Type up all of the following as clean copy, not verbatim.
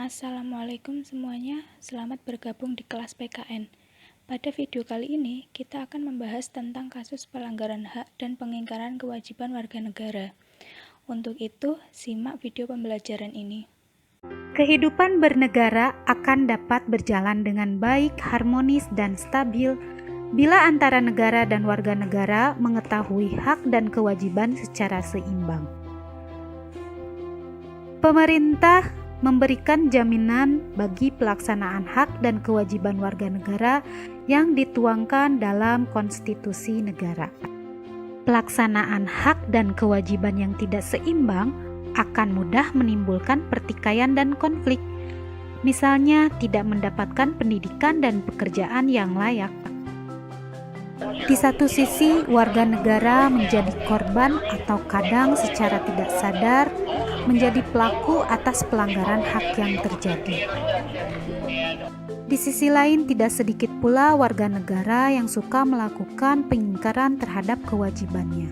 Assalamualaikum semuanya, selamat bergabung di kelas PKN. Pada video kali ini, kita akan membahas tentang kasus pelanggaran hak dan pengingkaran kewajiban warga negara. Untuk itu, simak video pembelajaran ini. Kehidupan bernegara akan dapat berjalan dengan baik, harmonis, dan stabil bila antara negara dan warga negara mengetahui hak dan kewajiban secara seimbang. Pemerintah memberikan jaminan bagi pelaksanaan hak dan kewajiban warga negara yang dituangkan dalam konstitusi negara. Pelaksanaan hak dan kewajiban yang tidak seimbang akan mudah menimbulkan pertikaian dan konflik. Misalnya, tidak mendapatkan pendidikan dan pekerjaan yang layak. Di satu sisi, warga negara menjadi korban atau kadang secara tidak sadar menjadi pelaku atas pelanggaran hak yang terjadi. Di sisi lain, tidak sedikit pula warga negara yang suka melakukan pengingkaran terhadap kewajibannya.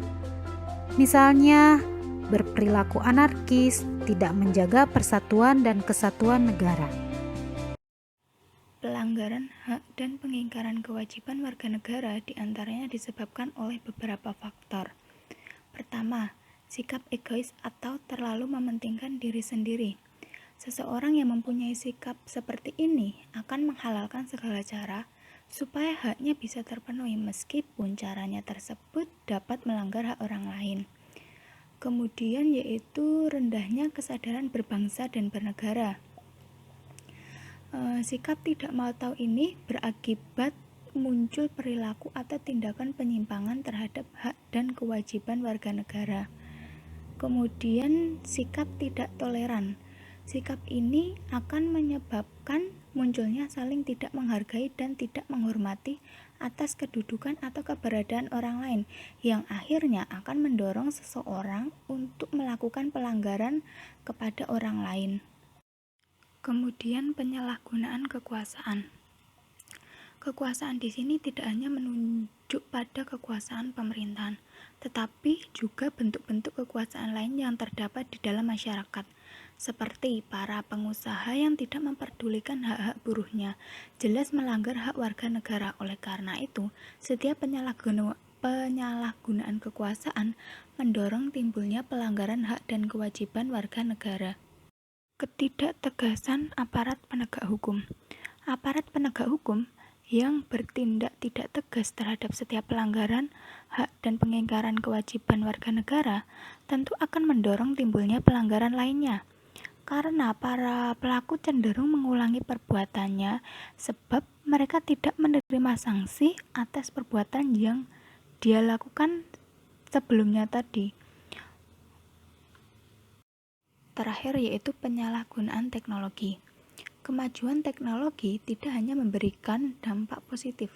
Misalnya, berperilaku anarkis, tidak menjaga persatuan dan kesatuan negara. Pelanggaran hak dan pengingkaran kewajiban warga negara diantaranya disebabkan oleh beberapa faktor. Pertama, sikap egois atau terlalu mementingkan diri sendiri. Seseorang yang mempunyai sikap seperti ini akan menghalalkan segala cara supaya haknya bisa terpenuhi meskipun caranya tersebut dapat melanggar hak orang lain. Kemudian yaitu rendahnya kesadaran berbangsa dan bernegara. Sikap tidak mau tahu ini berakibat muncul perilaku atau tindakan penyimpangan terhadap hak dan kewajiban warga negara. Kemudian sikap tidak toleran. Sikap ini akan menyebabkan munculnya saling tidak menghargai dan tidak menghormati atas kedudukan atau keberadaan orang lain, yang akhirnya akan mendorong seseorang untuk melakukan pelanggaran kepada orang lain. Kemudian penyalahgunaan kekuasaan. Kekuasaan di sini tidak hanya menunjuk pada kekuasaan pemerintahan, tetapi juga bentuk-bentuk kekuasaan lain yang terdapat di dalam masyarakat, seperti para pengusaha yang tidak memperdulikan hak-hak buruhnya, jelas melanggar hak warga negara. Oleh karena itu, setiap penyalahgunaan kekuasaan mendorong timbulnya pelanggaran hak dan kewajiban warga negara. Ketidaktegasan aparat penegak hukum. Aparat penegak hukum yang bertindak tidak tegas terhadap setiap pelanggaran hak dan pengingkaran kewajiban warga negara tentu akan mendorong timbulnya pelanggaran lainnya, karena para pelaku cenderung mengulangi perbuatannya sebab mereka tidak menerima sanksi atas perbuatan yang dia lakukan sebelumnya tadi. Terakhir yaitu penyalahgunaan teknologi. Kemajuan teknologi tidak hanya memberikan dampak positif,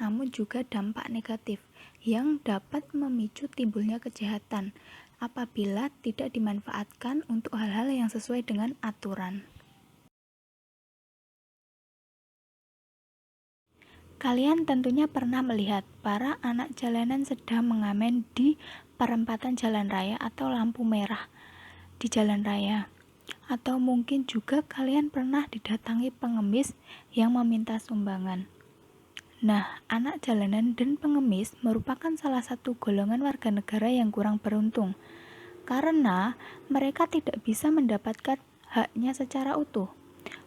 namun juga dampak negatif yang dapat memicu timbulnya kejahatan apabila tidak dimanfaatkan untuk hal-hal yang sesuai dengan aturan. Kalian tentunya pernah melihat para anak jalanan sedang mengamen di perempatan jalan raya atau lampu merah di jalan raya. Atau mungkin juga kalian pernah didatangi pengemis yang meminta sumbangan. Nah, anak jalanan dan pengemis merupakan salah satu golongan warga negara yang kurang beruntung, karena mereka tidak bisa mendapatkan haknya secara utuh.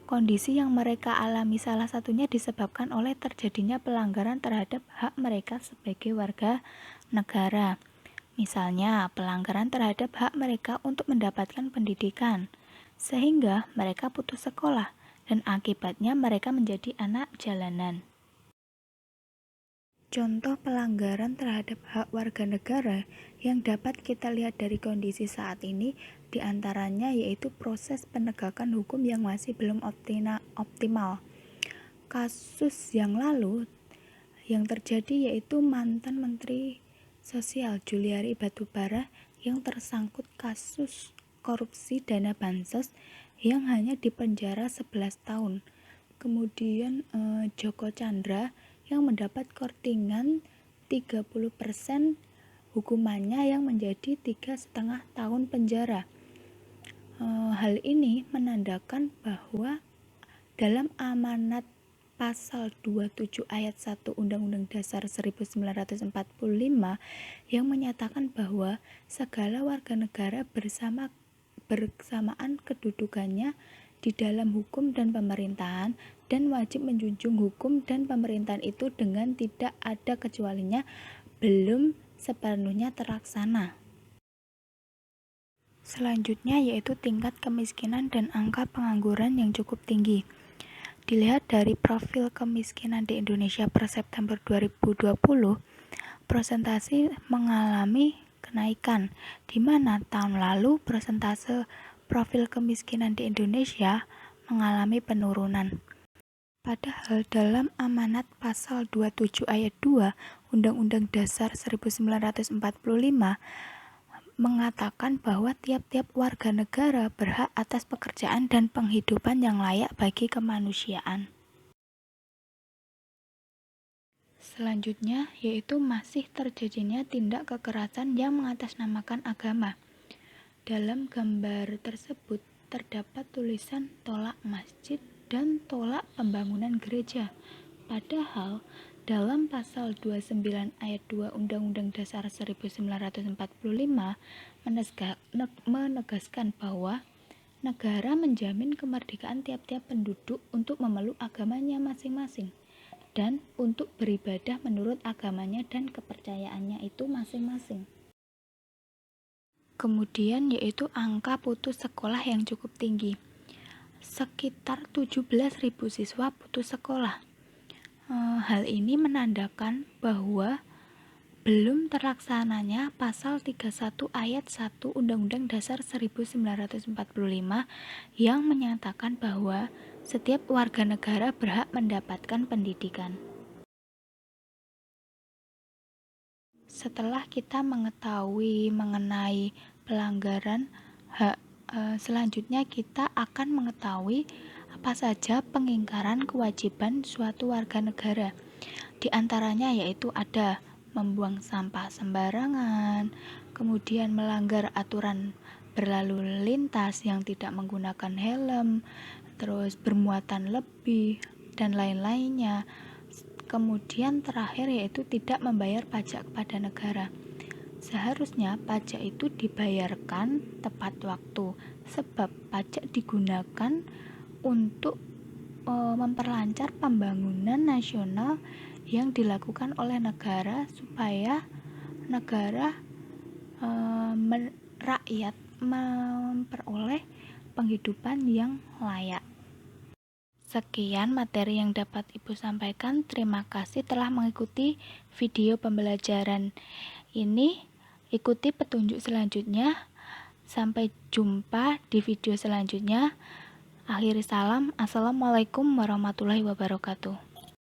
Kondisi yang mereka alami salah satunya disebabkan oleh terjadinya pelanggaran terhadap hak mereka sebagai warga negara. Misalnya, pelanggaran terhadap hak mereka untuk mendapatkan pendidikan, sehingga mereka putus sekolah, dan akibatnya mereka menjadi anak jalanan. Contoh pelanggaran terhadap hak warga negara yang dapat kita lihat dari kondisi saat ini diantaranya yaitu proses penegakan hukum yang masih belum optimal. Kasus yang lalu yang terjadi yaitu mantan Menteri Sosial Juliari Batubara yang tersangkut kasus korupsi dana bansos yang hanya dipenjara 11 tahun. Kemudian Joko Chandra yang mendapat kortingan 30% hukumannya yang menjadi 3,5 tahun penjara. Hal ini menandakan bahwa dalam amanat pasal 27 ayat 1 Undang-Undang Dasar 1945 yang menyatakan bahwa segala warga negara bersamaan kedudukannya di dalam hukum dan pemerintahan dan wajib menjunjung hukum dan pemerintahan itu dengan tidak ada kecualinya belum sepenuhnya terlaksana. Selanjutnya yaitu tingkat kemiskinan dan angka pengangguran yang cukup tinggi. Dilihat dari profil kemiskinan di Indonesia per September 2020, persentase mengalami kenaikan, di mana tahun lalu persentase profil kemiskinan di Indonesia mengalami penurunan. Padahal dalam amanat pasal 27 ayat 2 Undang-Undang Dasar 1945 mengatakan bahwa tiap-tiap warga negara berhak atas pekerjaan dan penghidupan yang layak bagi kemanusiaan. Selanjutnya yaitu masih terjadinya tindak kekerasan yang mengatasnamakan agama. Dalam gambar tersebut terdapat tulisan tolak masjid dan tolak pembangunan gereja. Padahal dalam pasal 29 ayat 2 Undang-Undang Dasar 1945 menegaskan bahwa negara menjamin kemerdekaan tiap-tiap penduduk untuk memeluk agamanya masing-masing dan untuk beribadah menurut agamanya dan kepercayaannya itu masing-masing. Kemudian yaitu angka putus sekolah yang cukup tinggi. Sekitar 17.000 siswa putus sekolah. Hal ini menandakan bahwa belum terlaksananya pasal 31 ayat 1 Undang-Undang Dasar 1945 yang menyatakan bahwa setiap warga negara berhak mendapatkan pendidikan. Setelah kita mengetahui mengenai pelanggaran hak, selanjutnya kita akan mengetahui apa saja pengingkaran kewajiban suatu warga negara. Di antaranya yaitu ada membuang sampah sembarangan, kemudian melanggar aturan berlalu lintas yang tidak menggunakan helm, terus bermuatan lebih, dan lain-lainnya. Kemudian terakhir yaitu tidak membayar pajak kepada negara. Seharusnya pajak itu dibayarkan tepat waktu, sebab pajak digunakan untuk memperlancar pembangunan nasional yang dilakukan oleh negara supaya negara rakyat memperoleh penghidupan yang layak. Sekian materi yang dapat Ibu sampaikan. Terima kasih telah mengikuti video pembelajaran ini. Ikuti petunjuk selanjutnya. Sampai jumpa di video selanjutnya. Akhiri salam. Assalamualaikum warahmatullahi wabarakatuh.